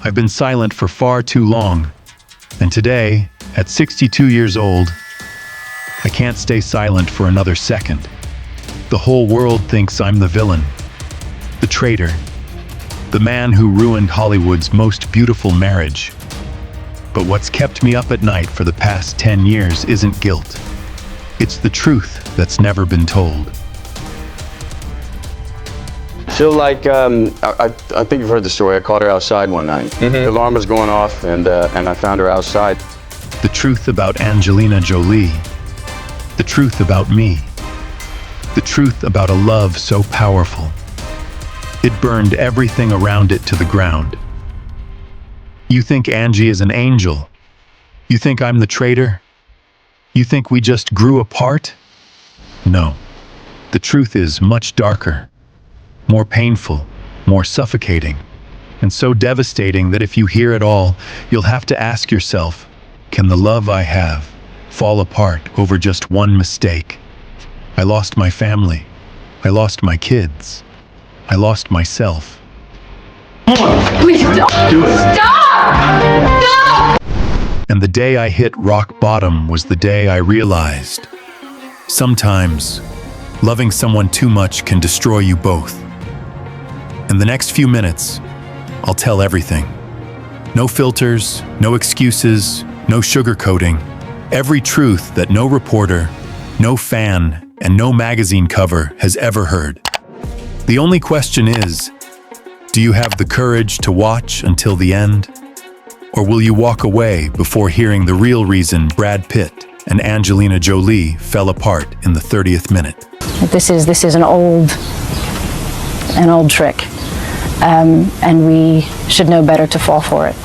I've been silent for far too long. And today, at 62 years old, I can't stay silent for another second. The whole world thinks I'm the villain, the traitor, the man who ruined Hollywood's most beautiful marriage. But what's kept me up at night for the past 10 years isn't guilt. It's the truth that's never been told. So I think you've heard the story. I caught her outside one night. The alarm was going off and I found her outside. The truth about Angelina Jolie. The truth about me. The truth about a love so powerful. It burned everything around it to the ground. You think Angie is an angel? You think I'm the traitor? You think we just grew apart? No. The truth is much darker, more painful, more suffocating, and so devastating that if you hear it all, you'll have to ask yourself, can the love I have fall apart over just one mistake? I lost my family. I lost my kids. I lost myself. Please stop! Do it. Stop! Stop! And the day I hit rock bottom was the day I realized, sometimes, loving someone too much can destroy you both. In the next few minutes, I'll tell everything. No filters, no excuses, no sugarcoating. Every truth that no reporter, no fan, and no magazine cover has ever heard. The only question is, do you have the courage to watch until the end? Or will you walk away before hearing the real reason Brad Pitt and Angelina Jolie fell apart in the 30th minute? This is an old trick, and we should know better to fall for it.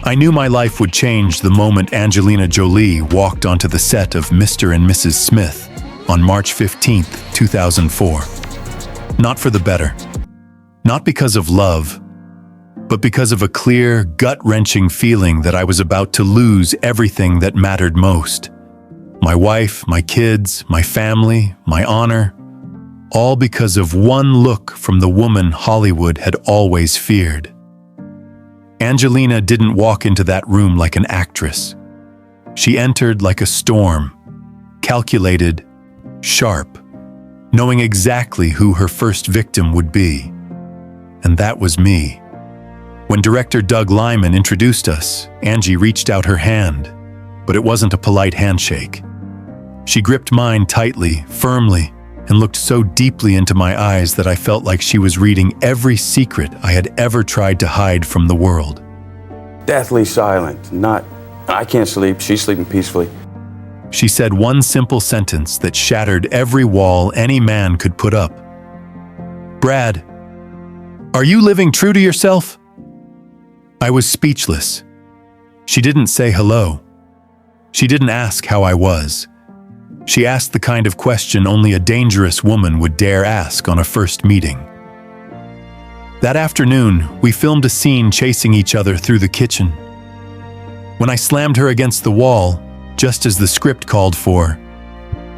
I knew my life would change the moment Angelina Jolie walked onto the set of Mr. and Mrs. Smith on March 15, 2004. Not for the better. Not because of love, but because of a clear, gut-wrenching feeling that I was about to lose everything that mattered most. My wife, my kids, my family, my honor, all because of one look from the woman Hollywood had always feared. Angelina didn't walk into that room like an actress. She entered like a storm, calculated, sharp, knowing exactly who her first victim would be. And that was me. When director Doug Liman introduced us, Angie reached out her hand, but it wasn't a polite handshake. She gripped mine tightly, firmly, and looked so deeply into my eyes that I felt like she was reading every secret I had ever tried to hide from the world. Deathly silent. I can't sleep. She's sleeping peacefully. She said one simple sentence that shattered every wall any man could put up. Brad, are you living true to yourself? I was speechless. She didn't say hello. She didn't ask how I was. She asked the kind of question only a dangerous woman would dare ask on a first meeting. That afternoon, we filmed a scene chasing each other through the kitchen. When I slammed her against the wall, just as the script called for,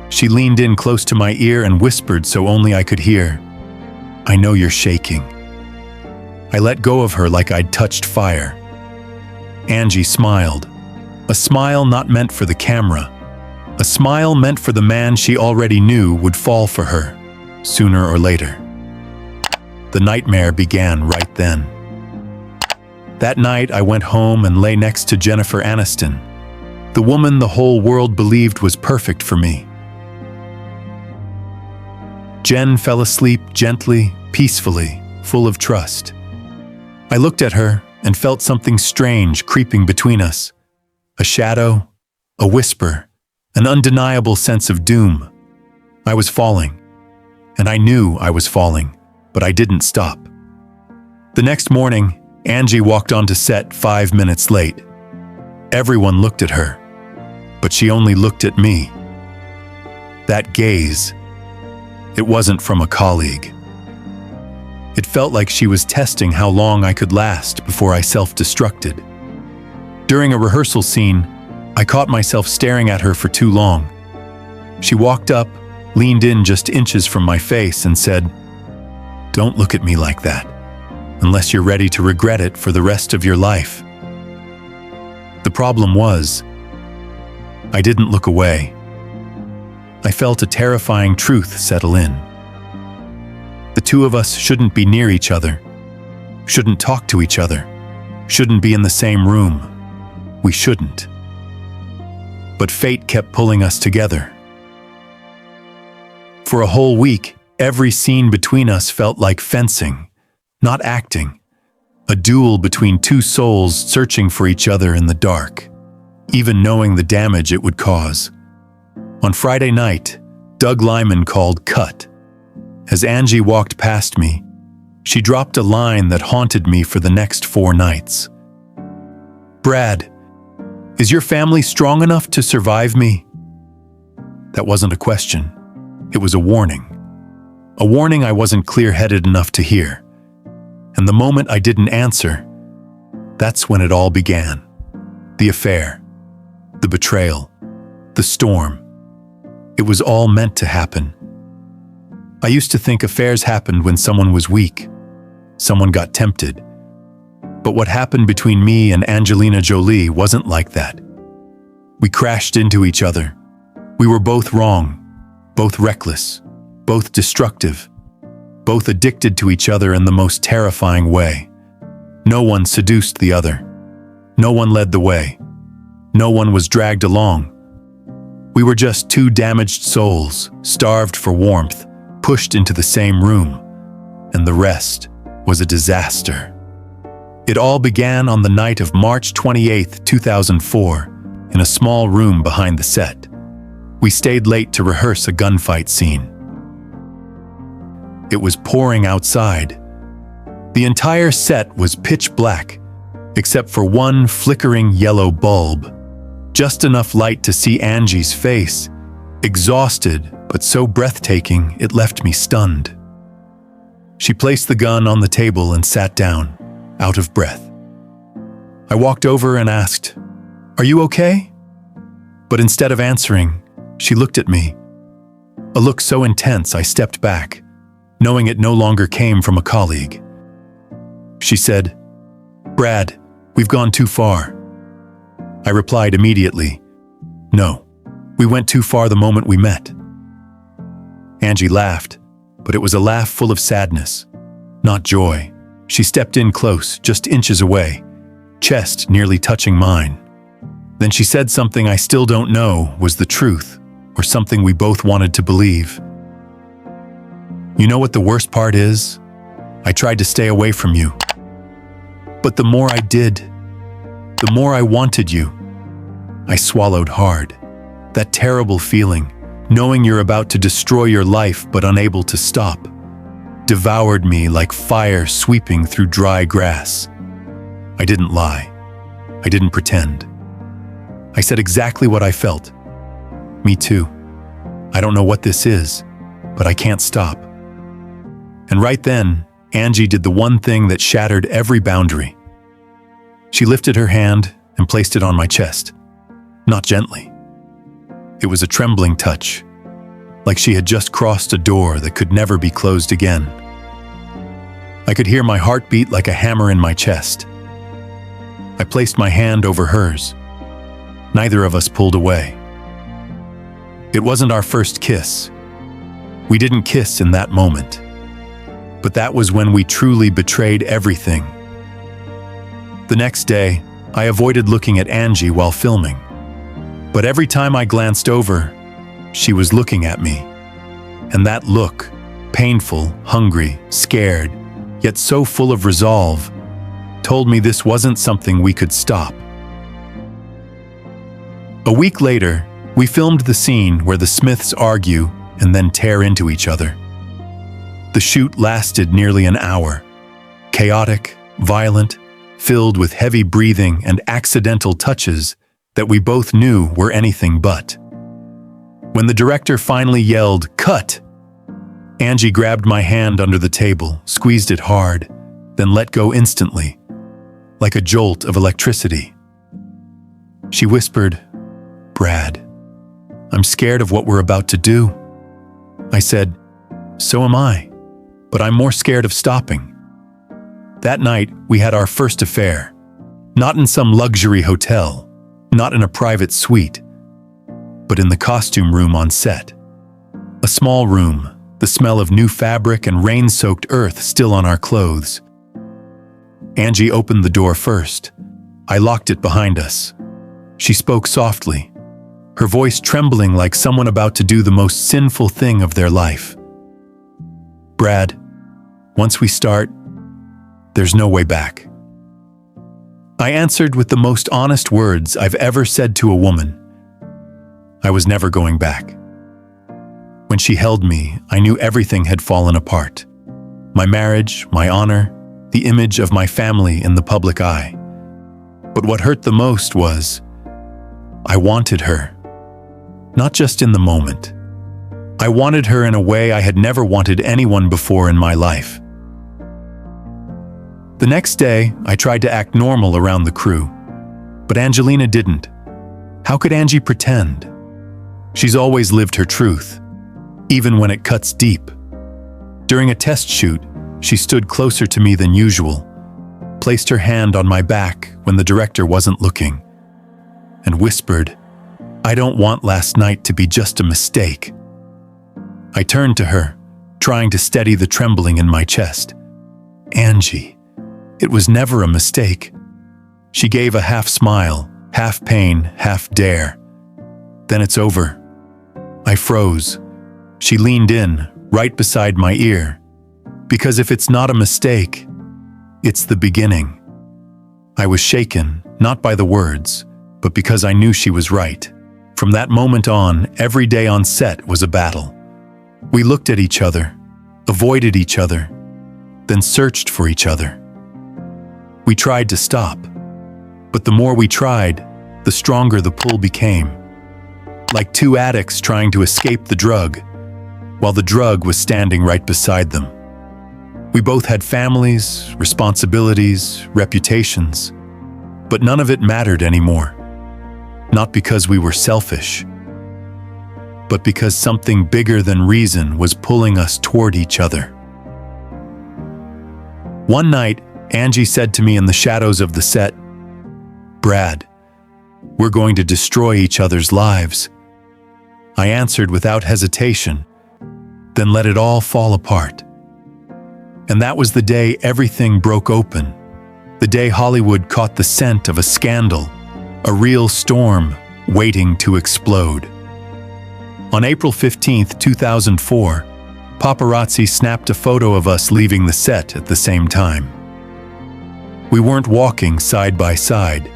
she leaned in close to my ear and whispered so only I could hear, "I know you're shaking." I let go of her like I'd touched fire. Angie smiled, a smile not meant for the camera, a smile meant for the man she already knew would fall for her, sooner or later. The nightmare began right then. That night, I went home and lay next to Jennifer Aniston, the woman the whole world believed was perfect for me. Jen fell asleep gently, peacefully, full of trust. I looked at her and felt something strange creeping between us. A shadow, a whisper, an undeniable sense of doom. I was falling, and I knew I was falling, but I didn't stop. The next morning, Angie walked onto set 5 minutes late. Everyone looked at her, but she only looked at me. That gaze, it wasn't from a colleague. It felt like she was testing how long I could last before I self-destructed. During a rehearsal scene, I caught myself staring at her for too long. She walked up, leaned in just inches from my face and said, "Don't look at me like that. unless you're ready to regret it for the rest of your life. The problem was, I didn't look away. I felt a terrifying truth settle in. The two of us shouldn't be near each other, shouldn't talk to each other, shouldn't be in the same room. We shouldn't. But fate kept pulling us together. For a whole week, every scene between us felt like fencing, not acting. A duel between two souls searching for each other in the dark, even knowing the damage it would cause. On Friday night, Doug Lyman called cut. As Angie walked past me, she dropped a line that haunted me for the next 4 nights. "Brad, is your family strong enough to survive me?" That wasn't a question. It was a warning. A warning I wasn't clear-headed enough to hear. And the moment I didn't answer, that's when it all began. The affair, the betrayal, the storm. It was all meant to happen. I used to think affairs happened when someone was weak, someone got tempted. But what happened between me and Angelina Jolie wasn't like that. We crashed into each other. We were both wrong, both reckless, both destructive, both addicted to each other in the most terrifying way. No one seduced the other. No one led the way. No one was dragged along. We were just two damaged souls, starved for warmth, pushed into the same room, and the rest was a disaster. It all began on the night of March 28, 2004, in a small room behind the set. We stayed late to rehearse a gunfight scene. It was pouring outside. The entire set was pitch black, except for one flickering yellow bulb. Just enough light to see Angie's face, exhausted but so breathtaking it left me stunned. She placed the gun on the table and sat down, out of breath. I walked over and asked, "Are you okay?" But instead of answering, she looked at me. A look so intense I stepped back, knowing it no longer came from a colleague. She said, "Brad, we've gone too far." I replied immediately, "No, we went too far the moment we met." Angie laughed, but it was a laugh full of sadness, not joy. She stepped in close, just inches away, chest nearly touching mine. Then she said something I still don't know was the truth, or something we both wanted to believe. "You know what the worst part is? I tried to stay away from you. But the more I did, the more I wanted you." I swallowed hard. That terrible feeling, knowing you're about to destroy your life but unable to stop, devoured me like fire sweeping through dry grass. I didn't lie. I didn't pretend. I said exactly what I felt. "Me too. I don't know what this is, but I can't stop." And right then, Angie did the one thing that shattered every boundary. She lifted her hand and placed it on my chest. Not gently. It was a trembling touch, like she had just crossed a door that could never be closed again. I could hear my heart beat like a hammer in my chest. I placed my hand over hers. Neither of us pulled away. It wasn't our first kiss. We didn't kiss in that moment. But that was when we truly betrayed everything. The next day, I avoided looking at Angie while filming. But every time I glanced over, she was looking at me. And that look, painful, hungry, scared, yet so full of resolve, told me this wasn't something we could stop. A week later, we filmed the scene where the Smiths argue and then tear into each other. The shoot lasted nearly an hour. Chaotic, violent, filled with heavy breathing and accidental touches that we both knew were anything but. When the director finally yelled, "Cut!" Angie grabbed my hand under the table, squeezed it hard, then let go instantly, like a jolt of electricity. She whispered, "Brad, I'm scared of what we're about to do." I said, "So am I, but I'm more scared of stopping." That night, we had our first affair. Not in some luxury hotel, not in a private suite, but in the costume room on set. A small room, the smell of new fabric and rain-soaked earth still on our clothes. Angie opened the door first. I locked it behind us. She spoke softly, her voice trembling like someone about to do the most sinful thing of their life. "Brad, once we start, there's no way back." I answered with the most honest words I've ever said to a woman. I was never going back. When she held me, I knew everything had fallen apart. My marriage, my honor, the image of my family in the public eye. But what hurt the most was, I wanted her. Not just in the moment. I wanted her in a way I had never wanted anyone before in my life. The next day, I tried to act normal around the crew, but Angelina didn't. How could Angie pretend? She's always lived her truth, even when it cuts deep. During a test shoot, she stood closer to me than usual, placed her hand on my back when the director wasn't looking, and whispered, "I don't want last night to be just a mistake." I turned to her, trying to steady the trembling in my chest. "Angie, it was never a mistake." She gave a half smile, half pain, half dare. "Then it's over." I froze. She leaned in, right beside my ear. "Because if it's not a mistake, it's the beginning." I was shaken, not by the words, but because I knew she was right. From that moment on, every day on set was a battle. We looked at each other, avoided each other, then searched for each other. We tried to stop, but the more we tried, the stronger the pull became. Like two addicts trying to escape the drug, while the drug was standing right beside them. We both had families, responsibilities, reputations, but none of it mattered anymore. Not because we were selfish, but because something bigger than reason was pulling us toward each other. One night, Angie said to me in the shadows of the set, "Brad, we're going to destroy each other's lives." I answered without hesitation, "Then let it all fall apart." And that was the day everything broke open. The day Hollywood caught the scent of a scandal, a real storm waiting to explode. On April 15th, 2004, paparazzi snapped a photo of us leaving the set at the same time. We weren't walking side by side,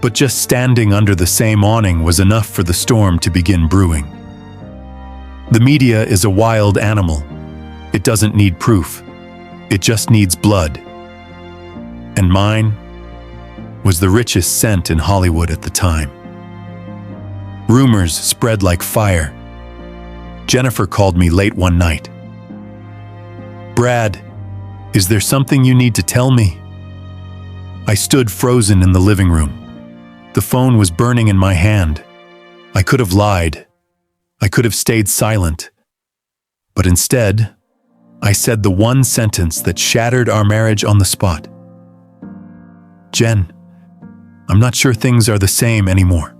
but just standing under the same awning was enough for the storm to begin brewing. The media is a wild animal. It doesn't need proof. It just needs blood. And mine was the richest scent in Hollywood at the time. Rumors spread like fire. Jennifer called me late one night. "Brad, is there something you need to tell me?" I stood frozen in the living room. The phone was burning in my hand. I could have lied. I could have stayed silent. But instead, I said the one sentence that shattered our marriage on the spot. "Jen, I'm not sure things are the same anymore."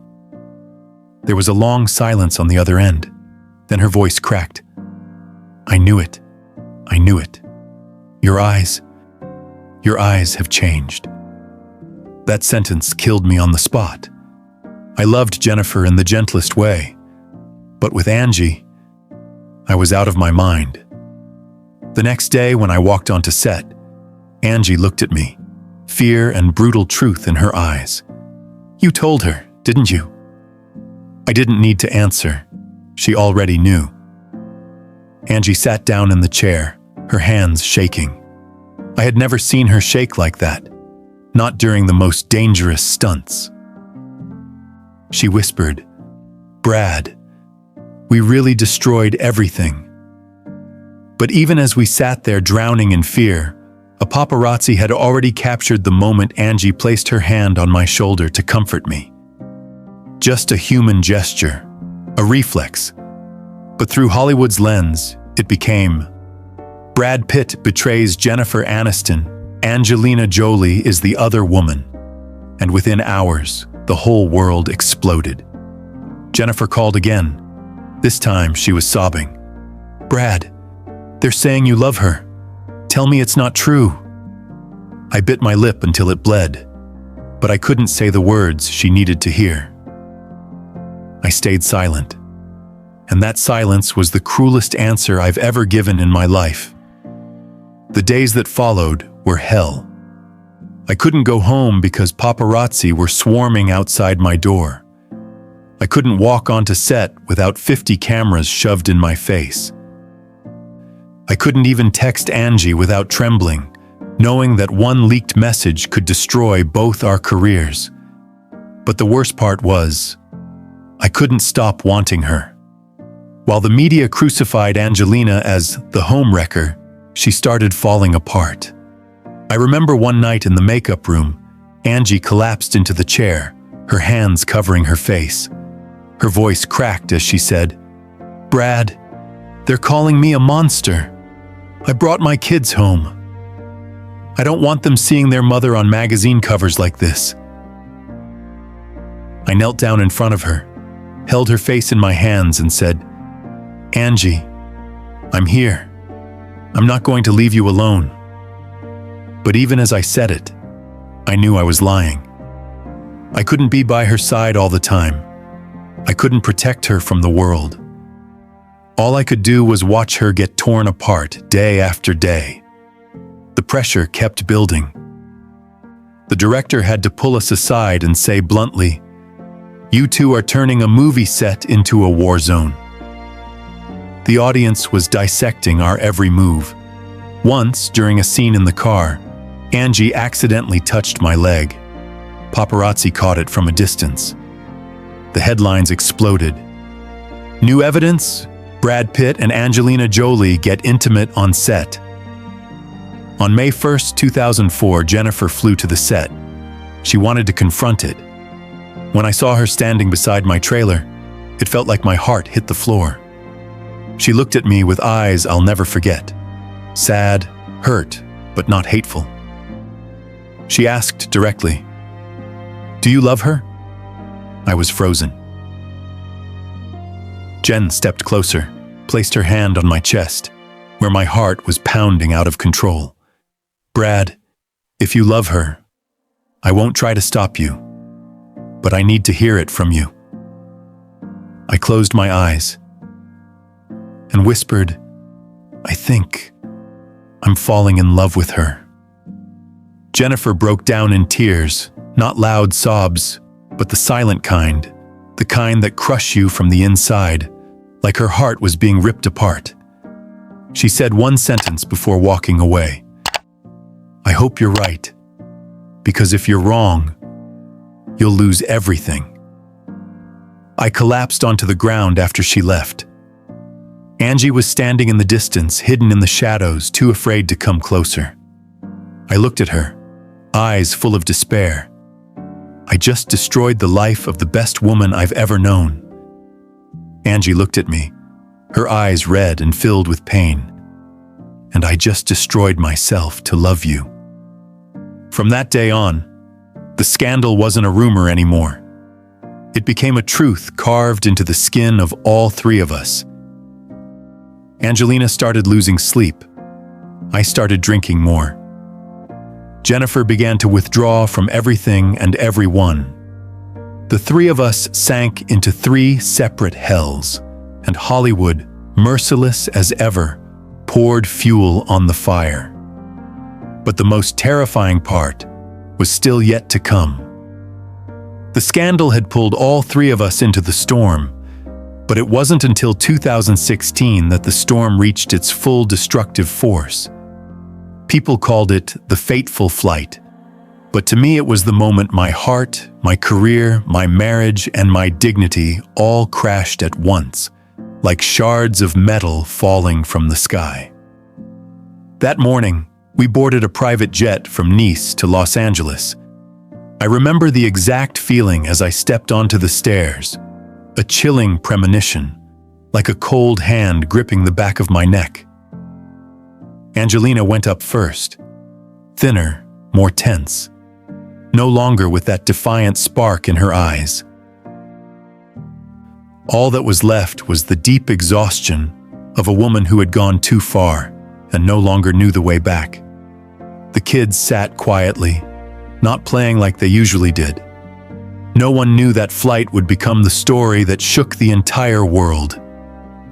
There was a long silence on the other end. Then her voice cracked. "I knew it. I knew it. Your eyes have changed." That sentence killed me on the spot. I loved Jennifer in the gentlest way, but with Angie, I was out of my mind. The next day when I walked onto set, Angie looked at me, fear and brutal truth in her eyes. "You told her, didn't you?" I didn't need to answer. She already knew. Angie sat down in the chair, her hands shaking. I had never seen her shake like that, not during the most dangerous stunts. She whispered, "Brad, we really destroyed everything." But even as we sat there drowning in fear, a paparazzi had already captured the moment Angie placed her hand on my shoulder to comfort me. Just a human gesture, a reflex. But through Hollywood's lens, it became, "Brad Pitt betrays Jennifer Aniston. Angelina Jolie is the other woman. And within hours, the whole world exploded. Jennifer called again. This time, she was sobbing. "Brad, they're saying you love her. Tell me it's not true." I bit my lip until it bled, but I couldn't say the words she needed to hear. I stayed silent, and that silence was the cruelest answer I've ever given in my life. The days that followed were hell. I couldn't go home because paparazzi were swarming outside my door. I couldn't walk onto set without 50 cameras shoved in my face. I couldn't even text Angie without trembling, knowing that one leaked message could destroy both our careers. But the worst part was, I couldn't stop wanting her. While the media crucified Angelina as the homewrecker, she started falling apart. I remember one night in the makeup room, Angie collapsed into the chair, her hands covering her face. Her voice cracked as she said, "Brad, they're calling me a monster. I brought my kids home. I don't want them seeing their mother on magazine covers like this." I knelt down in front of her, held her face in my hands and said, "Angie, I'm here. I'm not going to leave you alone." But even as I said it, I knew I was lying. I couldn't be by her side all the time. I couldn't protect her from the world. All I could do was watch her get torn apart day after day. The pressure kept building. The director had to pull us aside and say bluntly, "You two are turning a movie set into a war zone." The audience was dissecting our every move. Once, during a scene in the car, Angie accidentally touched my leg. Paparazzi caught it from a distance. The headlines exploded. New evidence? Brad Pitt and Angelina Jolie get intimate on set. On May 1st, 2004, Jennifer flew to the set. She wanted to confront it. When I saw her standing beside my trailer, it felt like my heart hit the floor. She looked at me with eyes I'll never forget. Sad, hurt, but not hateful. She asked directly, "Do you love her?" I was frozen. Jen stepped closer, placed her hand on my chest, where my heart was pounding out of control. "Brad, if you love her, I won't try to stop you, but I need to hear it from you." I closed my eyes and whispered, "I think I'm falling in love with her." Jennifer broke down in tears, not loud sobs, but the silent kind, the kind that crush you from the inside, like her heart was being ripped apart. She said one sentence before walking away. "I hope you're right, because if you're wrong, you'll lose everything." I collapsed onto the ground after she left. Angie was standing in the distance, hidden in the shadows, too afraid to come closer. I looked at her, eyes full of despair. I just destroyed the life of the best woman I've ever known. Angie looked at me, her eyes red and filled with pain. "And I just destroyed myself to love you." From that day on, the scandal wasn't a rumor anymore. It became a truth carved into the skin of all three of us. Angelina started losing sleep. I started drinking more. Jennifer began to withdraw from everything and everyone. The three of us sank into three separate hells, and Hollywood, merciless as ever, poured fuel on the fire. But the most terrifying part was still yet to come. The scandal had pulled all three of us into the storm, but it wasn't until 2016 that the storm reached its full destructive force. People called it the fateful flight, but to me it was the moment my heart, my career, my marriage, and my dignity all crashed at once, like shards of metal falling from the sky. That morning, we boarded a private jet from Nice to Los Angeles. I remember the exact feeling as I stepped onto the stairs, a chilling premonition, like a cold hand gripping the back of my neck. Angelina went up first. thinner, more tense, no longer with that defiant spark in her eyes. All that was left was the deep exhaustion of a woman who had gone too far and no longer knew the way back. The kids sat quietly, not playing like they usually did. No one knew that flight would become the story that shook the entire world.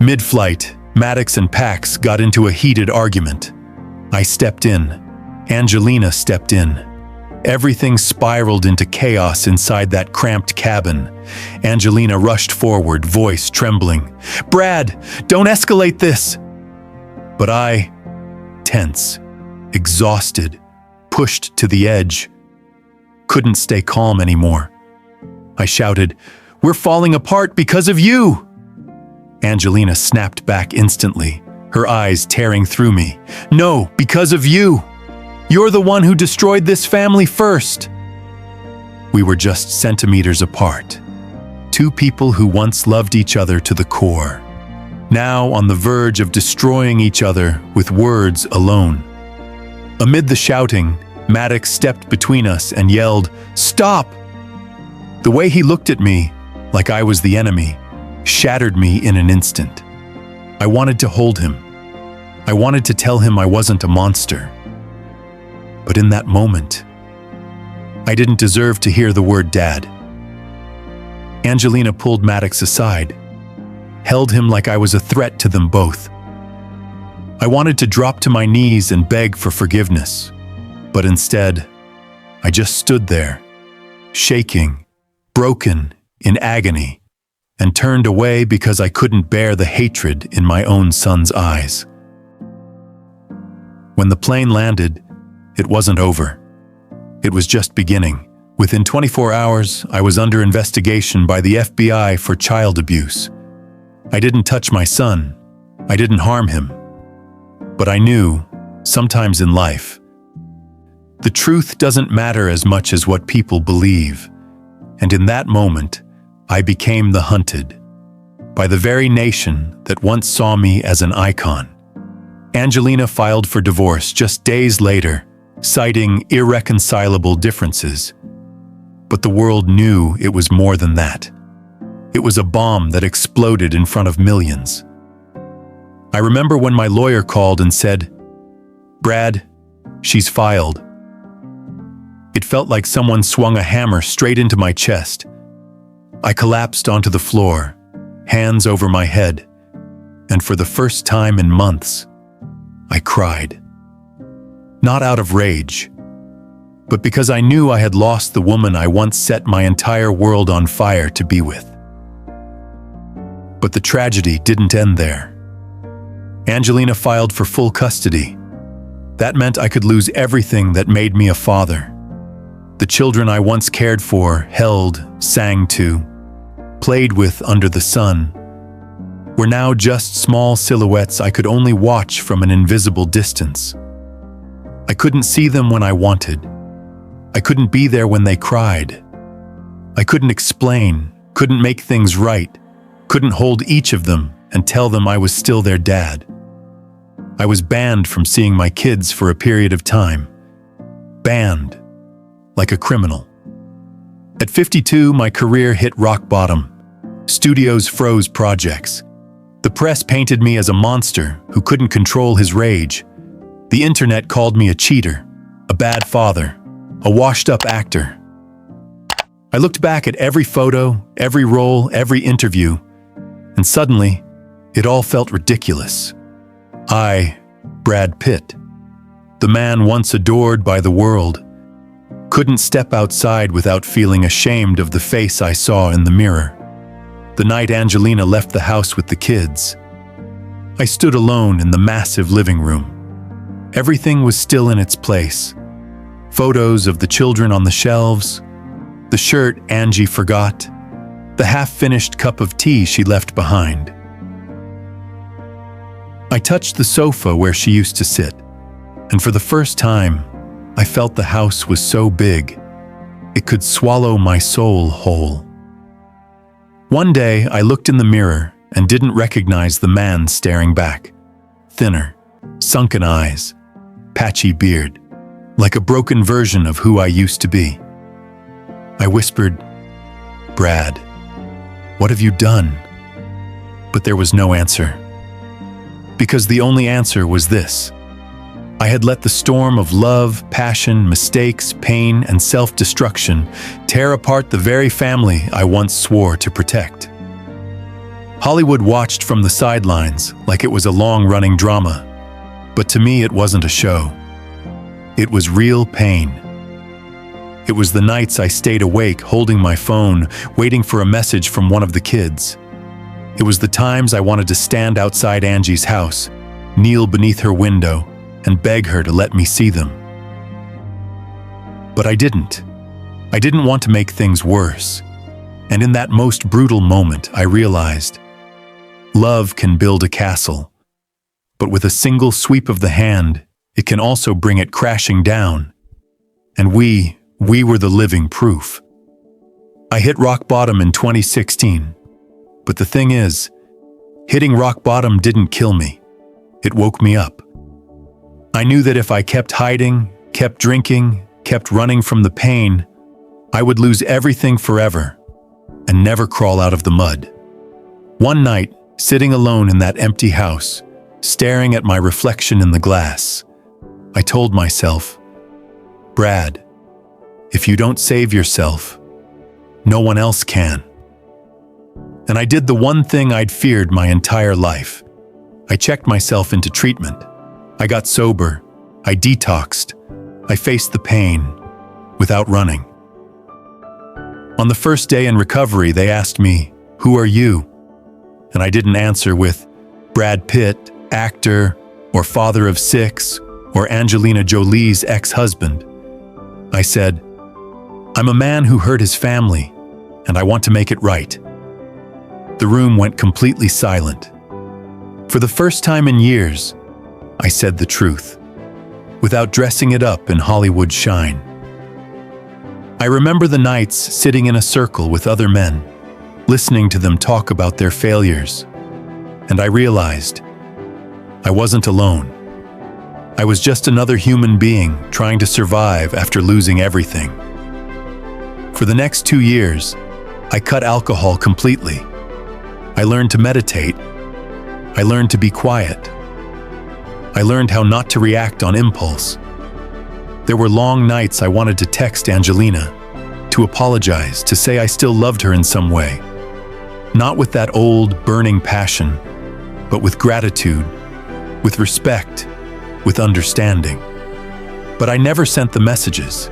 Mid-flight, Maddox and Pax got into a heated argument. I stepped in. Angelina stepped in. Everything spiraled into chaos inside that cramped cabin. Angelina rushed forward, voice trembling. "Brad, don't escalate this!" But I, tense, exhausted, pushed to the edge, couldn't stay calm anymore. I shouted, "We're falling apart because of you!" Angelina snapped back instantly, her eyes tearing through me. "No, because of you! You're the one who destroyed this family first!" We were just centimeters apart. Two people who once loved each other to the core, now on the verge of destroying each other with words alone. Amid the shouting, Maddox stepped between us and yelled, "Stop!" The way he looked at me, like I was the enemy, shattered me in an instant. I wanted to hold him. I wanted to tell him I wasn't a monster. But in that moment, I didn't deserve to hear the word Dad. Angelina pulled Maddox aside, held him like I was a threat to them both. I wanted to drop to my knees and beg for forgiveness, but instead, I just stood there, shaking, broken, in agony, and turned away because I couldn't bear the hatred in my own son's eyes. When the plane landed, it wasn't over. It was just beginning. Within 24 hours, I was under investigation by the FBI for child abuse. I didn't touch my son. I didn't harm him. But I knew, sometimes in life, the truth doesn't matter as much as what people believe. And in that moment, I became the hunted by the very nation that once saw me as an icon. Angelina filed for divorce just days later, citing irreconcilable differences. But the world knew it was more than that. It was a bomb that exploded in front of millions. I remember when my lawyer called and said, "Brad, she's filed." It felt like someone swung a hammer straight into my chest. I collapsed onto the floor, hands over my head, and for the first time in months, I cried. Not out of rage, but because I knew I had lost the woman I once set my entire world on fire to be with. But the tragedy didn't end there. Angelina filed for full custody. That meant I could lose everything that made me a father. The children I once cared for, held, sang to, played with under the sun, were now just small silhouettes I could only watch from an invisible distance. I couldn't see them when I wanted. I couldn't be there when they cried. I couldn't explain, couldn't make things right, couldn't hold each of them and tell them I was still their dad. I was banned from seeing my kids for a period of time. Banned, like a criminal. At 52, my career hit rock bottom. Studios froze projects. The press painted me as a monster who couldn't control his rage. The internet called me a cheater, a bad father, a washed-up actor. I looked back at every photo, every role, every interview, and suddenly, it all felt ridiculous. I, Brad Pitt, the man once adored by the world, couldn't step outside without feeling ashamed of the face I saw in the mirror. The night Angelina left the house with the kids, I stood alone in the massive living room. Everything was still in its place. Photos of the children on the shelves, the shirt Angie forgot, the half-finished cup of tea she left behind. I touched the sofa where she used to sit, and for the first time, I felt the house was so big, it could swallow my soul whole. One day, I looked in the mirror and didn't recognize the man staring back. Thinner, sunken eyes, patchy beard, like a broken version of who I used to be. I whispered, "Brad, what have you done?" But there was no answer. Because the only answer was this. I had let the storm of love, passion, mistakes, pain, and self-destruction tear apart the very family I once swore to protect. Hollywood watched from the sidelines like it was a long-running drama, but to me it wasn't a show. It was real pain. It was the nights I stayed awake holding my phone, waiting for a message from one of the kids. It was the times I wanted to stand outside Angie's house, kneel beneath her window, and beg her to let me see them. But I didn't. I didn't want to make things worse. And in that most brutal moment, I realized, love can build a castle, but with a single sweep of the hand, it can also bring it crashing down. And we were the living proof. I hit rock bottom in 2016, but the thing is, hitting rock bottom didn't kill me. It woke me up. I knew that if I kept hiding, kept drinking, kept running from the pain, I would lose everything forever and never crawl out of the mud. One night, sitting alone in that empty house, staring at my reflection in the glass, I told myself, "Brad, if you don't save yourself, no one else can." And I did the one thing I'd feared my entire life. I checked myself into treatment. I got sober. I detoxed. I faced the pain without running. On the first day in recovery, they asked me, "Who are you?" And I didn't answer with Brad Pitt, actor, or father of 6, or Angelina Jolie's ex-husband. I said, "I'm a man who hurt his family, and I want to make it right." The room went completely silent. For the first time in years, I said the truth, without dressing it up in Hollywood shine. I remember the nights sitting in a circle with other men, listening to them talk about their failures, and I realized I wasn't alone. I was just another human being trying to survive after losing everything. For the next 2 years, I cut alcohol completely. I learned to meditate. I learned to be quiet. I learned how not to react on impulse. There were long nights I wanted to text Angelina, to apologize, to say I still loved her in some way. Not with that old, burning passion, but with gratitude, with respect, with understanding. But I never sent the messages,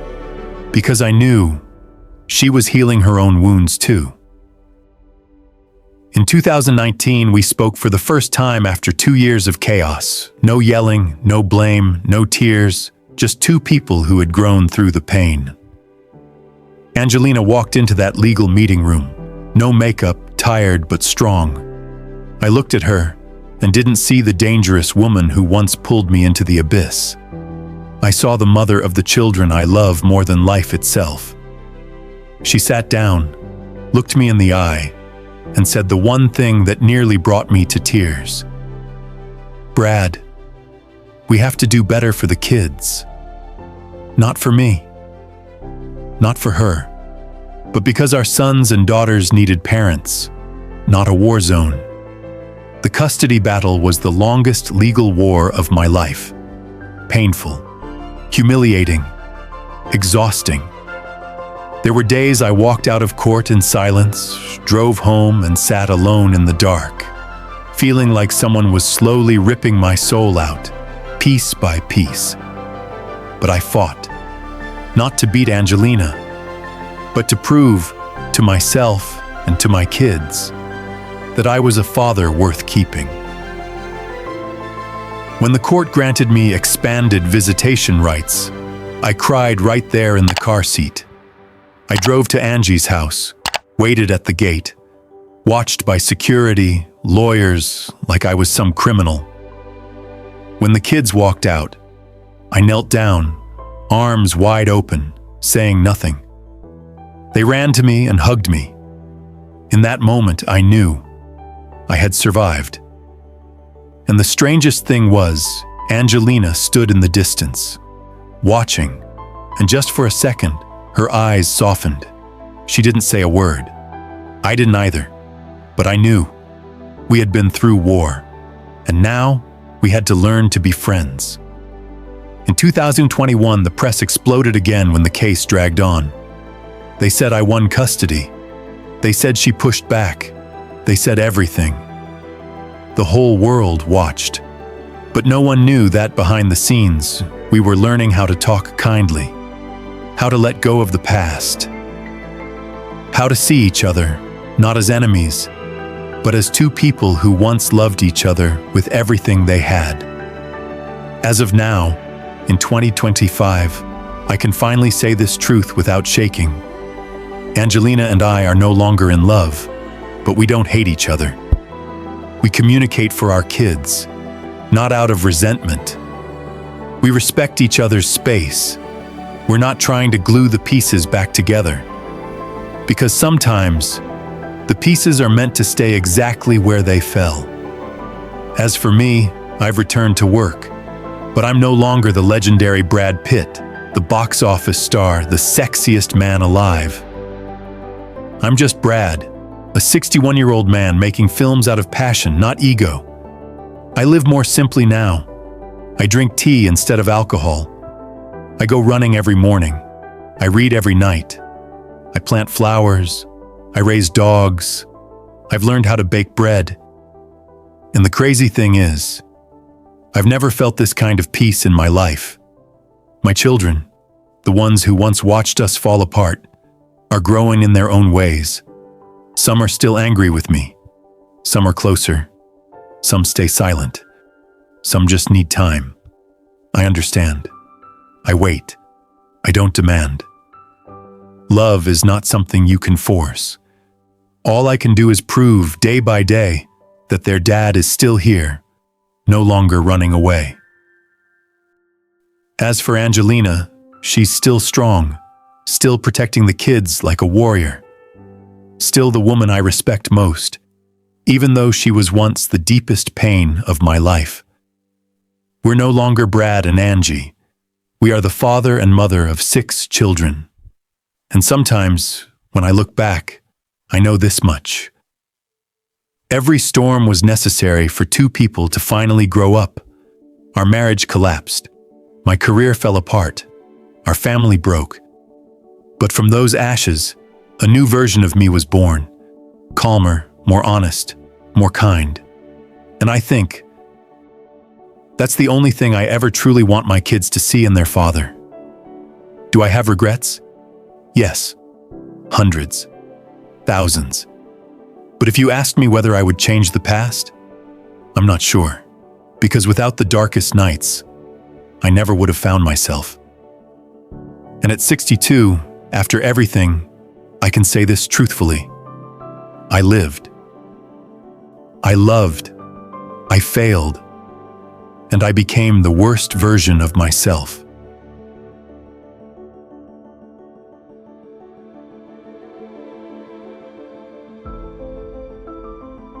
because I knew she was healing her own wounds too. In 2019, we spoke for the first time after 2 years of chaos. No yelling, no blame, no tears, just two people who had grown through the pain. Angelina walked into that legal meeting room, no makeup, tired but strong. I looked at her and didn't see the dangerous woman who once pulled me into the abyss. I saw the mother of the children I love more than life itself. She sat down, looked me in the eye, and said the one thing that nearly brought me to tears. "Brad, we have to do better for the kids. Not for me. Not for her. But because our sons and daughters needed parents, not a war zone." The custody battle was the longest legal war of my life. Painful, humiliating, exhausting. There were days I walked out of court in silence, drove home and sat alone in the dark, feeling like someone was slowly ripping my soul out, piece by piece. But I fought, not to beat Angelina, but to prove to myself and to my kids that I was a father worth keeping. When the court granted me expanded visitation rights, I cried right there in the car seat. I drove to Angie's house, waited at the gate, watched by security, lawyers, like I was some criminal. When the kids walked out, I knelt down, arms wide open, saying nothing. They ran to me and hugged me. In that moment, I knew I had survived. And the strangest thing was, Angelina stood in the distance, watching, and just for a second, her eyes softened. She didn't say a word. I didn't either, but I knew. We had been through war, and now we had to learn to be friends. In 2021, the press exploded again when the case dragged on. They said I won custody. They said she pushed back. They said everything. The whole world watched. But no one knew that behind the scenes, we were learning how to talk kindly, how to let go of the past, how to see each other, not as enemies, but as two people who once loved each other with everything they had. As of now, in 2025, I can finally say this truth without shaking. Angelina and I are no longer in love, but we don't hate each other. We communicate for our kids, not out of resentment. We respect each other's space. We're not trying to glue the pieces back together. Because sometimes, the pieces are meant to stay exactly where they fell. As for me, I've returned to work, but I'm no longer the legendary Brad Pitt, the box office star, the sexiest man alive. I'm just Brad, a 61-year-old man making films out of passion, not ego. I live more simply now. I drink tea instead of alcohol. I go running every morning. I read every night. I plant flowers. I raise dogs. I've learned how to bake bread. And the crazy thing is, I've never felt this kind of peace in my life. My children, the ones who once watched us fall apart, are growing in their own ways. Some are still angry with me. Some are closer. Some stay silent. Some just need time. I understand. I wait. I don't demand. Love is not something you can force. All I can do is prove day by day that their dad is still here, no longer running away. As for Angelina, she's still strong, still protecting the kids like a warrior. Still the woman I respect most, even though she was once the deepest pain of my life. We're no longer Brad and Angie. We are the father and mother of 6 children. And sometimes, when I look back, I know this much. Every storm was necessary for 2 people to finally grow up. Our marriage collapsed. My career fell apart. Our family broke. But from those ashes, a new version of me was born. Calmer, more honest, more kind. And I think that's the only thing I ever truly want my kids to see in their father. Do I have regrets? Yes. Hundreds. Thousands. But if you asked me whether I would change the past, I'm not sure. Because without the darkest nights, I never would have found myself. And at 62, after everything, I can say this truthfully. I lived. I loved. I failed. And I became the worst version of myself.